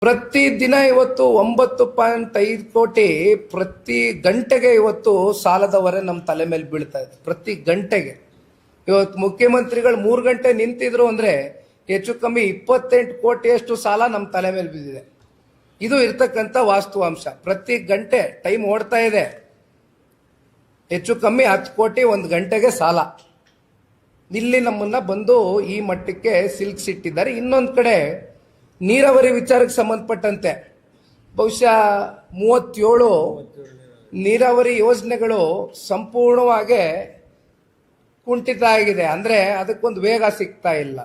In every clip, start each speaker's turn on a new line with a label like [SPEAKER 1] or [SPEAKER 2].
[SPEAKER 1] ಪ್ರತಿ ದಿನ ಇವತ್ತು 9.5 ಕೋಟಿ ಪ್ರತಿ ಗಂಟೆಗೆ ಇವತ್ತು ಸಾಲದ ಹೊರೆ ನಮ್ಮ ತಲೆ ಮೇಲೆ ಬೀಳ್ತಾ ಇದೆ. ಪ್ರತಿ ಗಂಟೆಗೆ ಇವತ್ತು ಮುಖ್ಯಮಂತ್ರಿಗಳು 3 ಗಂಟೆ ನಿಂತಿದ್ರು ಅಂದ್ರೆ ಹೆಚ್ಚು ಕಮ್ಮಿ 28 ಕೋಟಿಯಷ್ಟು ಸಾಲ ನಮ್ಮ ತಲೆ ಮೇಲೆ ಬಿದ್ದಿದೆ. ಇದು ಇರ್ತಕ್ಕಂಥ ವಾಸ್ತವಾಂಶ. ಪ್ರತಿ ಗಂಟೆ ಟೈಮ್ ಓಡ್ತಾ ಇದೆ. ಹೆಚ್ಚು ಕಮ್ಮಿ 10 ಕೋಟಿ ಒಂದು ಗಂಟೆಗೆ ಸಾಲ. ಇಲ್ಲಿ ನಮ್ಮನ್ನ ಬಂದು ಈ ಮಟ್ಟಕ್ಕೆ ಸಿಲುಕಿಸಿಟ್ಟಿದ್ದಾರೆ. ಇನ್ನೊಂದು ಕಡೆ ನೀರಾವರಿ ವಿಚಾರಕ್ಕೆ ಸಂಬಂಧಪಟ್ಟಂತೆ ಬಹುಶಃ 37 ನೀರಾವರಿ ಯೋಜನೆಗಳು ಸಂಪೂರ್ಣವಾಗಿ ಕುಂಠಿತ ಆಗಿದೆ. ಅಂದ್ರೆ ಅದಕ್ಕೊಂದು ವೇಗ ಸಿಗ್ತಾ ಇಲ್ಲ.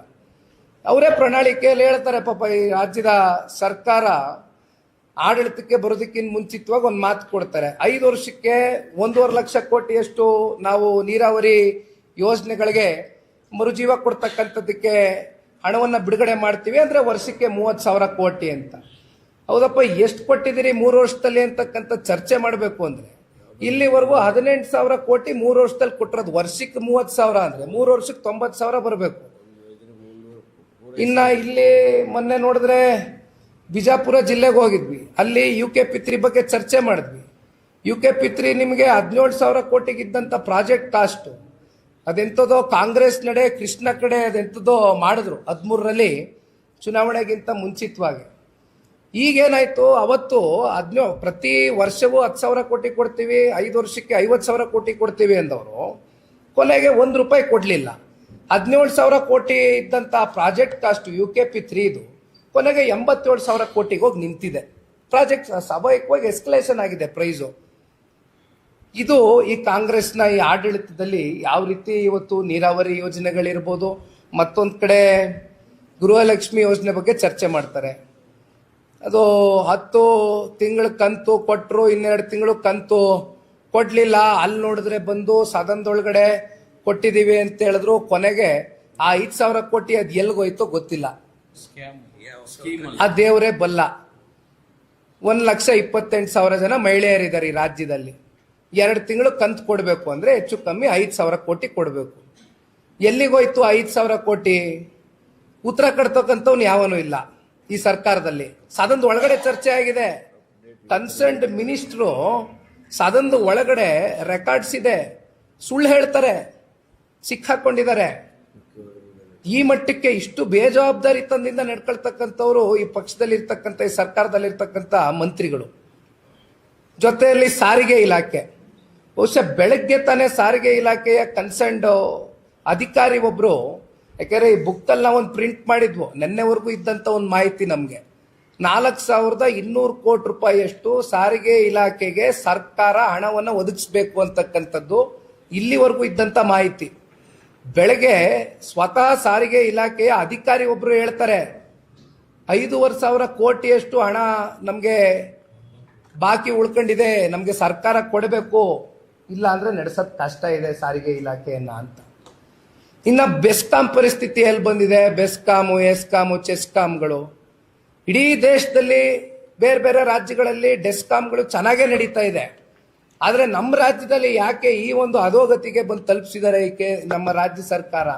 [SPEAKER 1] ಅವರೇ ಪ್ರಣಾಳಿಕೆಯಲ್ಲಿ ಹೇಳ್ತಾರೆ, ಪಾಪ ಈ ರಾಜ್ಯದ ಸರ್ಕಾರ ಆಡಳಿತಕ್ಕೆ ಬರೋದಕ್ಕಿಂತ ಮುಂಚಿತವಾಗಿ ಒಂದು ಮಾತು ಕೊಡ್ತಾರೆ. 5 ವರ್ಷಕ್ಕೆ 1.5 ಲಕ್ಷ ಕೋಟಿಯಷ್ಟು ನಾವು ನೀರಾವರಿ ಯೋಜನೆಗಳಿಗೆ ಮರುಜೀವ ಕೊಡ್ತಕ್ಕಂಥದ್ದಕ್ಕೆ ಹಣವನ್ನು ಬಿಡುಗಡೆ ಮಾಡ್ತೀವಿ. ಅಂದ್ರೆ ವರ್ಷಕ್ಕೆ 30,000 ಕೋಟಿ ಅಂತ. ಹೌದಪ್ಪ, ಎಷ್ಟು ಕೊಟ್ಟಿದ್ದೀರಿ 3 ವರ್ಷದಲ್ಲಿ ಅಂತಕ್ಕಂಥ ಚರ್ಚೆ ಮಾಡಬೇಕು ಅಂದ್ರೆ ಇಲ್ಲಿವರೆಗೂ 18,000 ಕೋಟಿ 3 ವರ್ಷದಲ್ಲಿ ಕೊಟ್ಟಿರೋದು. ವರ್ಷಕ್ಕೆ 30,000 ಅಂದ್ರೆ 3 ವರ್ಷಕ್ಕೆ 90,000 ಬರಬೇಕು. ಇನ್ನ ಇಲ್ಲಿ ಮೊನ್ನೆ ನೋಡಿದ್ರೆ ಬಿಜಾಪುರ ಜಿಲ್ಲೆಗೆ ಹೋಗಿದ್ವಿ. ಅಲ್ಲಿ UKP3 ಬಗ್ಗೆ ಚರ್ಚೆ ಮಾಡಿದ್ವಿ. UKP3 ನಿಮಗೆ 17,000 ಕೋಟಿಗಿದ್ದಂತ ಪ್ರಾಜೆಕ್ಟ್ ಕಾಸ್ಟ್ ಅದೆಂಥದೋ ಕಾಂಗ್ರೆಸ್ ನಡೆ ಕೃಷ್ಣ ಕಡೆ ಅದೆಂಥದೋ ಮಾಡಿದ್ರು 13ರಲ್ಲಿ ಚುನಾವಣೆಗಿಂತ ಮುಂಚಿತವಾಗಿ. ಈಗೇನಾಯ್ತು, ಅವತ್ತು ಪ್ರತಿ ವರ್ಷವೂ 10,000 ಕೋಟಿ ಕೊಡ್ತೀವಿ, 5 ವರ್ಷಕ್ಕೆ 50,000 ಕೋಟಿ ಕೊಡ್ತೀವಿ ಅಂದವರು ಕೊನೆಗೆ ₹1 ಕೊಡ್ಲಿಲ್ಲ. 17,000 ಕೋಟಿ ಇದ್ದಂತ ಪ್ರಾಜೆಕ್ಟ್ ಕಾಸ್ಟ್ UKP3 ಕೊನೆಗೆ 87,000 ಕೋಟಿಗೆ ಹೋಗಿ ನಿಂತಿದೆ. ಪ್ರಾಜೆಕ್ಟ್ ಸ್ವಾಭಾವಿಕವಾಗಿ ಎಸ್ಕಲೇಷನ್ ಆಗಿದೆ ಪ್ರೈಸು. ಇದು ಈ ಕಾಂಗ್ರೆಸ್ನ ಈ ಆಡಳಿತದಲ್ಲಿ ಯಾವ ರೀತಿ ಇವತ್ತು ನೀರಾವರಿ ಯೋಜನೆಗಳಿರ್ಬೋದು, ಮತ್ತೊಂದು ಕಡೆ ಗೃಹಲಕ್ಷ್ಮಿ ಯೋಜನೆ ಬಗ್ಗೆ ಚರ್ಚೆ ಮಾಡ್ತಾರೆ. ಅದು 10 ತಿಂಗಳ ಕಂತು ಕೊಟ್ಟರು, 12 ತಿಂಗಳು ಕಂತು ಕೊಡ್ಲಿಲ್ಲ. ಅಲ್ಲಿ ನೋಡಿದ್ರೆ ಬಂದು ಸದನದೊಳಗಡೆ ಕೊಟ್ಟಿದ್ದೀವಿ ಅಂತ ಹೇಳಿದ್ರು. ಕೊನೆಗೆ ಆ 5,000 ಕೋಟಿ ಅದು ಎಲ್ಗೋಯ್ತೋ ಗೊತ್ತಿಲ್ಲ. ಆ ದೇವರೇ ಬಲ್ಲ. 1,28,000 ಜನ ಮಹಿಳೆಯರಿದ್ದಾರೆ ಈ ರಾಜ್ಯದಲ್ಲಿ. 2 ತಿಂಗಳು ಕಂತು ಕೊಡಬೇಕು ಅಂದ್ರೆ ಹೆಚ್ಚು ಕಮ್ಮಿ 5,000 ಕೋಟಿ ಕೊಡಬೇಕು. ಎಲ್ಲಿಗೋಯ್ತು 5,000 ಕೋಟಿ? ಉತ್ತರ ಕಟ್ತಕ್ಕಂಥವ್ನು ಯಾವನೂ ಇಲ್ಲ ಈ ಸರ್ಕಾರದಲ್ಲಿ. ಸದನದ ಒಳಗಡೆ ಚರ್ಚೆ ಆಗಿದೆ. ಕನ್ಸರ್ನ್ಡ್ ಮಿನಿಸ್ಟ್ರು ಸದನದ ಒಳಗಡೆ ರೆಕಾರ್ಡ್ಸ್ ಇದೆ, ಸುಳ್ಳು ಹೇಳ್ತಾರೆ, ಸಿಕ್ಕಾಕೊಂಡಿದ್ದಾರೆ. ಈ ಮಟ್ಟಕ್ಕೆ ಇಷ್ಟು ಬೇಜವಾಬ್ದಾರಿತನದಿಂದ ನಡ್ಕೊಳ್ತಕ್ಕಂಥವ್ರು ಈ ಪಕ್ಷದಲ್ಲಿ ಇರ್ತಕ್ಕಂಥ ಈ ಸರ್ಕಾರದಲ್ಲಿ ಇರ್ತಕ್ಕಂಥ ಮಂತ್ರಿಗಳು. ಜೊತೆಯಲ್ಲಿ ಸಾರಿಗೆ ಇಲಾಖೆ, ಬಹುಶಃ ಬೆಳಗ್ಗೆ ತಾನೇ ಸಾರಿಗೆ ಇಲಾಖೆಯ ಕನ್ಸರ್ನ್ಡ್ ಅಧಿಕಾರಿ ಒಬ್ರು, ಯಾಕೆಂದ್ರೆ ಈ ಬುಕ್ಕಲ್ಲಿ ನಾವು ಒಂದು ಪ್ರಿಂಟ್ ಮಾಡಿದ್ವು, ನೆನ್ನೆವರೆಗೂ ಇದ್ದಂತ ಒಂದು ಮಾಹಿತಿ ನಮಗೆ 4,200 ಕೋಟಿ ರೂಪಾಯಿಯಷ್ಟು ಸಾರಿಗೆ ಇಲಾಖೆಗೆ ಸರ್ಕಾರ ಹಣವನ್ನು ಒದಗಿಸಬೇಕು ಅಂತಕ್ಕಂಥದ್ದು ಇಲ್ಲಿವರೆಗೂ ಇದ್ದಂತ ಮಾಹಿತಿ. ಬೆಳಗ್ಗೆ ಸ್ವತಃ ಸಾರಿಗೆ ಇಲಾಖೆಯ ಅಧಿಕಾರಿ ಒಬ್ರು ಹೇಳ್ತಾರೆ 5,500 ಕೋಟಿಯಷ್ಟು ಹಣ ನಮಗೆ ಬಾಕಿ ಉಳ್ಕೊಂಡಿದೆ, ನಮಗೆ ಸರ್ಕಾರ ಕೊಡಬೇಕು, ಇಲ್ಲ ಅಂದ್ರೆ ನಡೆಸೋದು ಕಷ್ಟ ಇದೆ ಸಾರಿಗೆ ಇಲಾಖೆಯನ್ನ ಅಂತ. ಇನ್ನ ಬೆಸ್ಕಾಂ ಪರಿಸ್ಥಿತಿ ಎಲ್ಲಿ ಬಂದಿದೆ? ಬೆಸ್ಕಾಮು, ಎಸ್ಕಾಮು, ಚೆಸ್ಕಾಂಗಳು ಇಡೀ ದೇಶದಲ್ಲಿ ಬೇರೆ ಬೇರೆ ರಾಜ್ಯಗಳಲ್ಲಿ ಡೆಸ್ಕಾಂಗಳು ಚೆನ್ನಾಗೇ ನಡೀತಾ ಇದೆ. ಆದ್ರೆ ನಮ್ಮ ರಾಜ್ಯದಲ್ಲಿ ಯಾಕೆ ಈ ಒಂದು ಅಧೋಗತಿಗೆ ಬಂದು ತಲುಪಿಸಿದ್ದಾರೆ ನಮ್ಮ ರಾಜ್ಯ ಸರ್ಕಾರ?